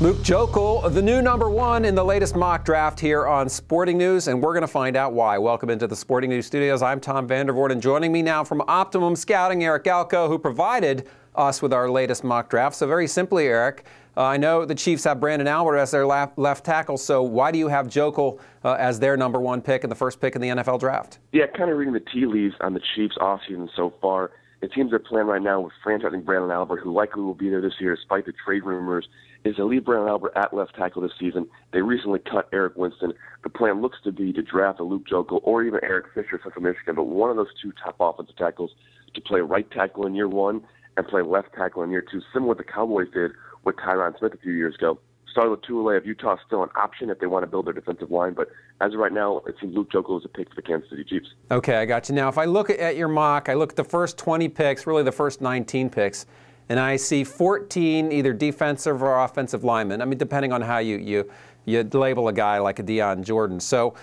Luke Joeckel, the new #1 in the latest mock draft here on Sporting News, and we're going to find out why. Welcome into the Sporting News studios. I'm Tom Vandervoort, and joining me now from Optimum Scouting, Eric Joeckel, who provided us with our latest mock draft. So very simply, Eric, I know the Chiefs have Brandon Albert as their left tackle, so why do you have Joeckel as their #1 pick and the first pick in the NFL draft? Yeah, kind of reading the tea leaves on the Chiefs offseason so far. It seems their plan right now with franchising Brandon Albert, who likely will be there this year despite the trade rumors, is to leave Brandon Albert at left tackle this season. They recently cut Eric Winston. The plan looks to be to draft a Luke Joeckel or even Eric Fisher, Central Michigan, but one of those two top offensive tackles to play right tackle in year 1 and play left tackle in year 2, similar to what the Cowboys did with Tyron Smith a few years ago. Started Tulane of Utah, still an option if they want to build their defensive line, but as of right now, it seems Luke Joeckel is a pick for the Kansas City Chiefs. Okay, I got you. Now, if I look at your mock, I look at the first 20 picks, really the first 19 picks, and I see 14 either defensive or offensive linemen. I mean, depending on how you label a guy like a Deion Jordan. So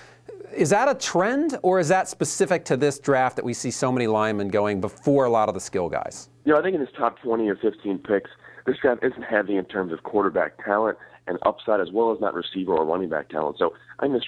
is that a trend, or is that specific to this draft that we see so many linemen going before a lot of the skill guys? You know, I think in this top 20 or 15 picks, this draft isn't heavy in terms of quarterback talent and upside, as well as not receiver or running back talent. So I think this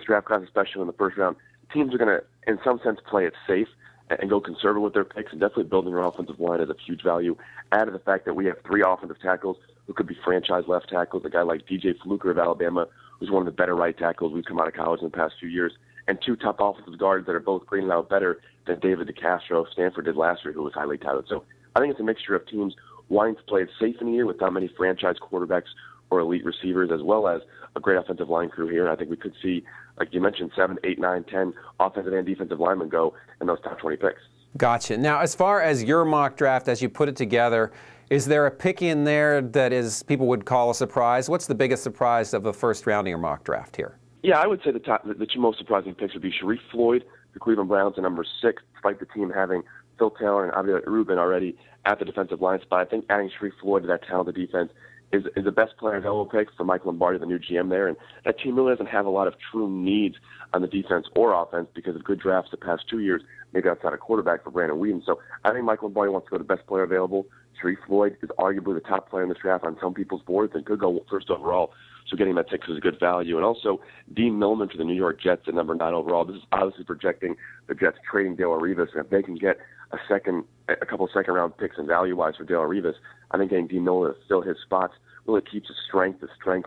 draft class, especially in the first round, teams are going to, in some sense, play it safe and go conservative with their picks, and definitely building their offensive line is a huge value. Add to the fact that we have 3 offensive tackles who could be franchise left tackles, a guy like DJ Fluker of Alabama, who's one of the better right tackles we've come out of college in the past few years, and 2 top offensive guards that are both grading out better than David DeCastro of Stanford did last year, who was highly touted. So I think it's a mixture of teams wanting to play it safe in the year without many franchise quarterbacks or elite receivers, as well as a great offensive line crew here. And I think we could see, like you mentioned, 7, 8, 9, 10 offensive and defensive linemen go in those top 20 picks. Gotcha. Now, as far as your mock draft, as you put it together, is there a pick in there that is people would call a surprise? What's the biggest surprise of the first round of your mock draft here? Yeah, I would say the two most surprising picks would be Sharif Floyd, the Cleveland Browns, at number 6, despite the team having Phil Taylor and Avi Rubin already at the defensive line spot. I think adding Sharif Floyd to that talented defense is the best player available pick for Mike Lombardi, the new GM there. And that team really doesn't have a lot of true needs on the defense or offense because of good drafts the past 2 years, maybe outside of quarterback for Brandon Weeden. So I think Mike Lombardi wants to go to the best player available. Sharif Floyd is arguably the top player in this draft on some people's boards and could go first overall. So getting that 6 is a good value. And also, Dean Millman for the New York Jets at number 9 overall. This is obviously projecting the Jets trading Dale Rivas. And if they can get a couple second-round picks and value-wise for Dale Rivas, I think getting Dean Millman to fill his spots really keeps the strength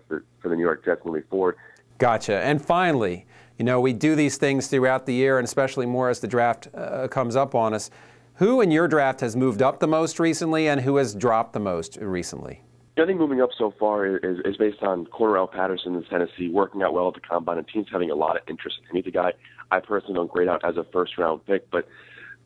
for the New York Jets moving forward. Gotcha. And finally, you know, we do these things throughout the year, and especially more as the draft comes up on us. Who in your draft has moved up the most recently, and who has dropped the most recently? I think moving up so far is based on Cordarrelle Patterson in Tennessee, working out well at the combine, and teams having a lot of interest in him. He's a guy I personally don't grade out as a first-round pick, but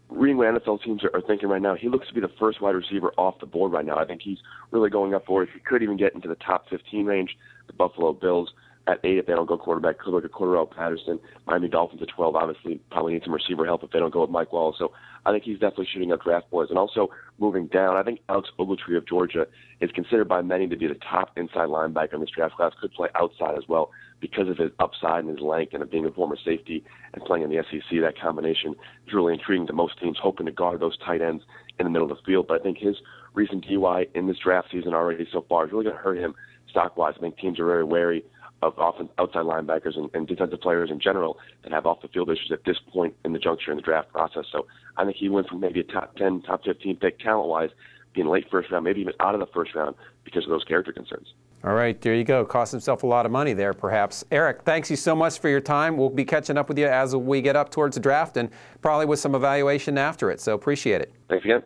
reading what NFL teams are thinking right now, he looks to be the first wide receiver off the board right now. I think he's really going up for it. He could even get into the top 15 range. The Buffalo Bills at 8, if they don't go quarterback, could look at Cordarrelle Patterson. Miami Dolphins at 12, obviously, probably need some receiver help if they don't go with Mike Wallace. So I think he's definitely shooting up draft boards. And also moving down, I think Alex Ogletree of Georgia is considered by many to be the top inside linebacker in this draft class. Could play outside as well because of his upside and his length and of being a former safety and playing in the SEC. That combination is really intriguing to most teams hoping to guard those tight ends in the middle of the field. But I think his recent DUI in this draft season already so far is really going to hurt him stock-wise. I think teams are very wary of often outside linebackers and defensive players in general that have off-the-field issues at this point in the juncture in the draft process. So I think he went from maybe a top 10, top 15 pick talent-wise, being late first round, maybe even out of the first round because of those character concerns. All right, there you go. Cost himself a lot of money there, perhaps. Eric, thanks you so much for your time. We'll be catching up with you as we get up towards the draft and probably with some evaluation after it, so appreciate it. Thanks again.